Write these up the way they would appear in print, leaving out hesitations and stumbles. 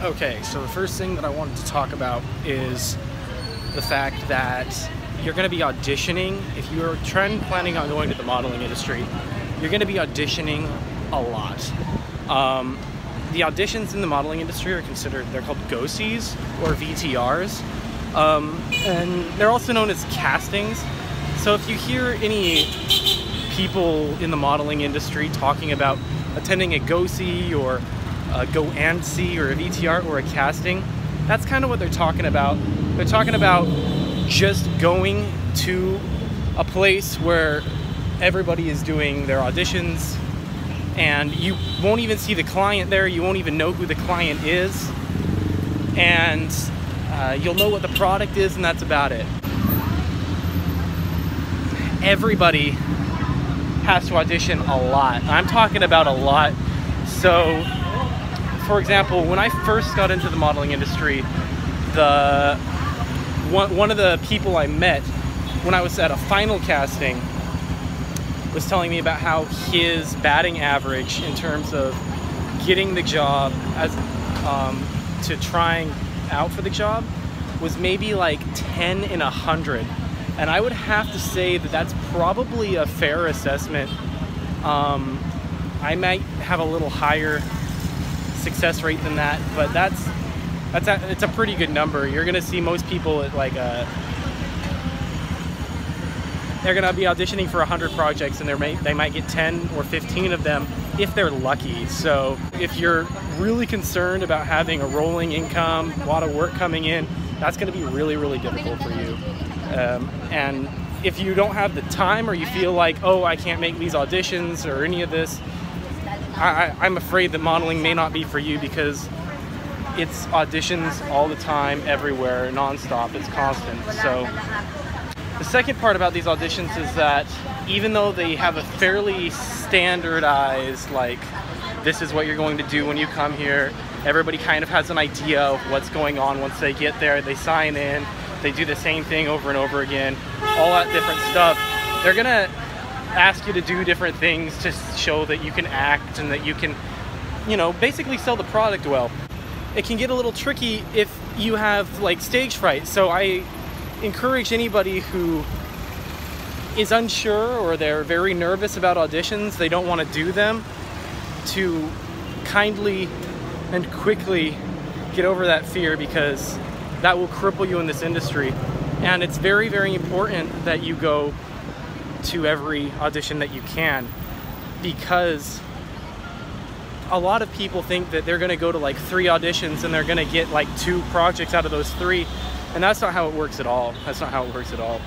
Okay, so the first thing that I wanted to talk about is the fact that you're going to be auditioning. If you're planning on going to the modeling industry, you're going to be auditioning a lot. The auditions in the modeling industry are they're called GOCs or VTRs, and they're also known as castings. So if you hear any people in the modeling industry talking about attending a GOC or a Go-and-See or a VTR or a casting, that's kind of what they're talking about. They're talking about just going to a place where everybody is doing their auditions and you won't even see the client there, you won't even know who the client is, and you'll know what the product is, and that's about it. Everybody has to audition a lot. I'm talking about a lot. So, for example, when I first got into the modeling industry, one of the people I met when I was at a final casting was telling me about how his batting average in terms of getting the job to trying out for the job was maybe like 10 in 100. And I would have to say that that's probably a fair assessment. I might have a little higher success rate than that, but it's a pretty good number. You're gonna see most people at like they're gonna be auditioning for 100 projects, and they might get 10 or 15 of them if they're lucky. So if you're really concerned about having a rolling income, a lot of work coming in, that's gonna be really, really difficult for you. And if you don't have the time, or you feel like, oh, I can't make these auditions or any of this, I'm afraid that modeling may not be for you, because it's auditions all the time, everywhere, non-stop, it's constant. So the second part about these auditions is that even though they have a fairly standardized, like, this is what you're going to do when you come here, everybody kind of has an idea of what's going on once they get there. They sign in, they do the same thing over and over again, all that different stuff. They're gonna ask you to do different things to show that you can act and that you can, you know, basically sell the product well. It can get a little tricky if you have like stage fright. So I encourage anybody who is unsure or they're very nervous about auditions, they don't want to do them, to kindly and quickly get over that fear, because that will cripple you in this industry. And it's very, very important that you go to every audition that you can, because a lot of people think that they're going to go to like 3 auditions and they're going to get like 2 projects out of those 3, and that's not how it works at all. That's not how it works at all.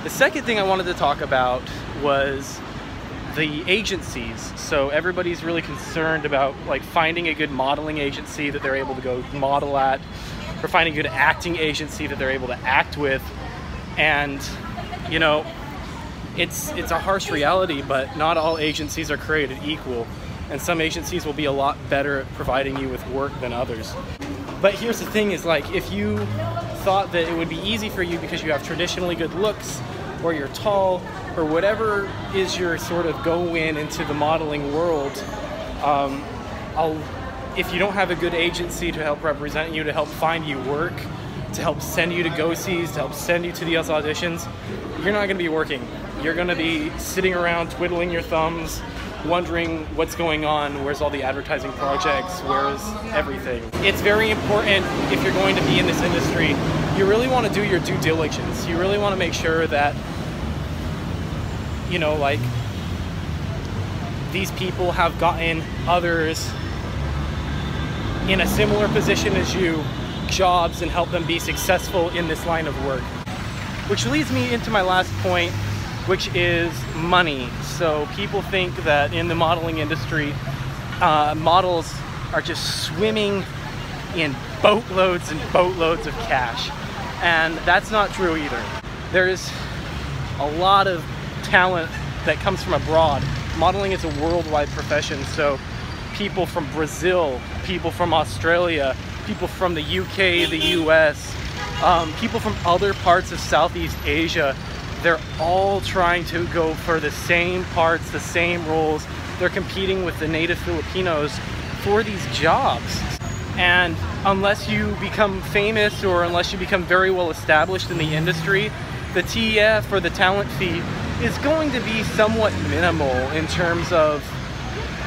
The second thing I wanted to talk about was the agencies. So everybody's really concerned about like finding a good modeling agency that they're able to go model at, or finding a good acting agency that they're able to act with. And you know, it's a harsh reality, but not all agencies are created equal, and some agencies will be a lot better at providing you with work than others. But here's the thing, is like, if you thought that it would be easy for you because you have traditionally good looks, or you're tall, or whatever is your sort of go-in into the modeling world, if you don't have a good agency to help represent you, to help find you work, to help send you to go-sees, to help send you to these auditions, you're not going to be working. You're going to be sitting around twiddling your thumbs, wondering what's going on, where's all the advertising projects, where's everything. It's very important, if you're going to be in this industry, you really want to do your due diligence. You really want to make sure that, you know, like, these people have gotten others in a similar position as you jobs and help them be successful in this line of work. Which leads me into my last point, which is money. So people think that in the modeling industry, models are just swimming in boatloads and boatloads of cash. And that's not true either. There's a lot of talent that comes from abroad. Modeling is a worldwide profession, so people from Brazil, people from Australia, people from the UK, the US, people from other parts of Southeast Asia, they're all trying to go for the same parts, the same roles. They're competing with the native Filipinos for these jobs. And unless you become famous or unless you become very well established in the industry, the TF or the talent fee is going to be somewhat minimal in terms of,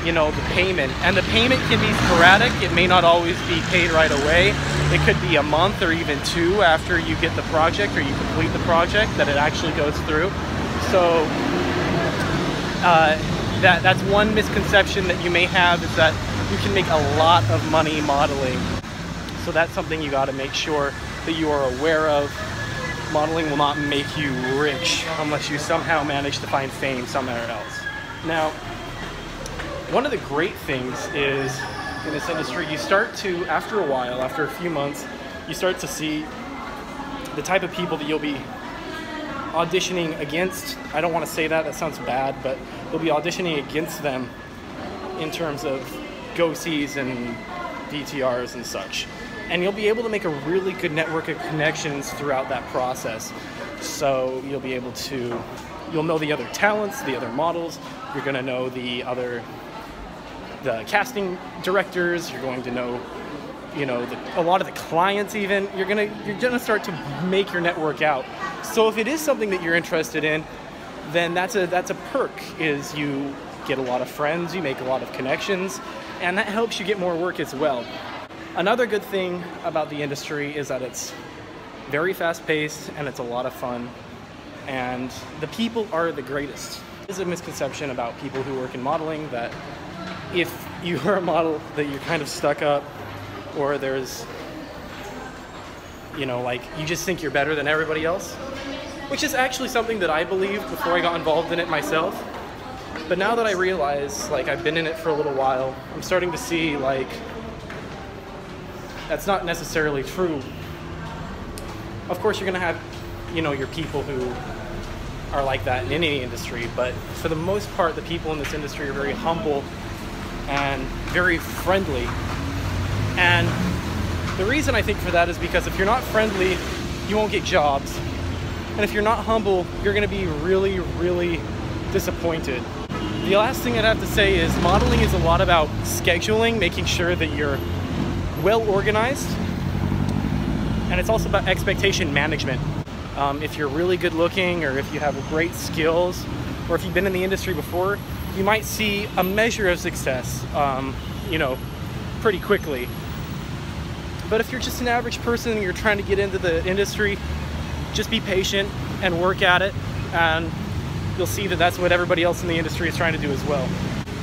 you know, the payment. And the payment can be sporadic. It may not always be paid right away. It could be a month or even 2 after you get the project or you complete the project that it actually goes through. So that's one misconception that you may have, is that you can make a lot of money modeling. So that's something you got to make sure that you are aware of. Modeling will not make you rich unless you somehow manage to find fame somewhere else. Now, one of the great things is in this industry, you start to, after a while, after a few months, you start to see the type of people that you'll be auditioning against. I don't want to say that sounds bad, but you'll be auditioning against them in terms of go-sees and DTRs and such. And you'll be able to make a really good network of connections throughout that process. So you'll be able to, you'll know the other talents, the other models, you're gonna know the casting directors, you're going to know, you know, a lot of the clients even. You're gonna start to make your network out. So if it is something that you're interested in, then that's a perk, is you get a lot of friends, you make a lot of connections, and that helps you get more work as well. Another good thing about the industry is that it's very fast-paced and it's a lot of fun, and the people are the greatest. There's a misconception about people who work in modeling that if you are a model that you're kind of stuck up, or there's, you know, like you just think you're better than everybody else, which is actually something that I believed before I got involved in it myself. But now that I realize, like, I've been in it for a little while, I'm starting to see, like, that's not necessarily true. Of course, you're gonna have, you know, your people who are like that in any industry, but for the most part, the people in this industry are very humble and very friendly. And the reason I think for that is because if you're not friendly, you won't get jobs. And if you're not humble, you're gonna be really, really disappointed. The last thing I'd have to say is modeling is a lot about scheduling, making sure that you're well organized, and it's also about expectation management. If you're really good looking, or if you have great skills, or if you've been in the industry before, you might see a measure of success, you know, pretty quickly. But if you're just an average person and you're trying to get into the industry, just be patient and work at it, and you'll see that that's what everybody else in the industry is trying to do as well.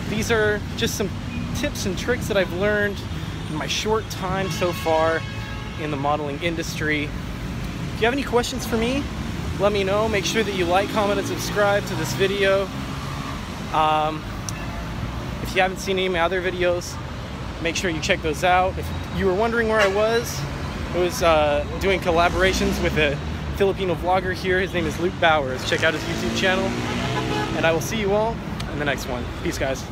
These are just some tips and tricks that I've learned in my short time so far in the modeling industry. If you have any questions for me, let me know. Make sure that you like, comment, and subscribe to this video. If you haven't seen any of my other videos, make sure you check those out. If you were wondering where I was doing collaborations with a Filipino vlogger here. His name is Luke Bowers. Check out his YouTube channel, and I will see you all in the next one. Peace, guys.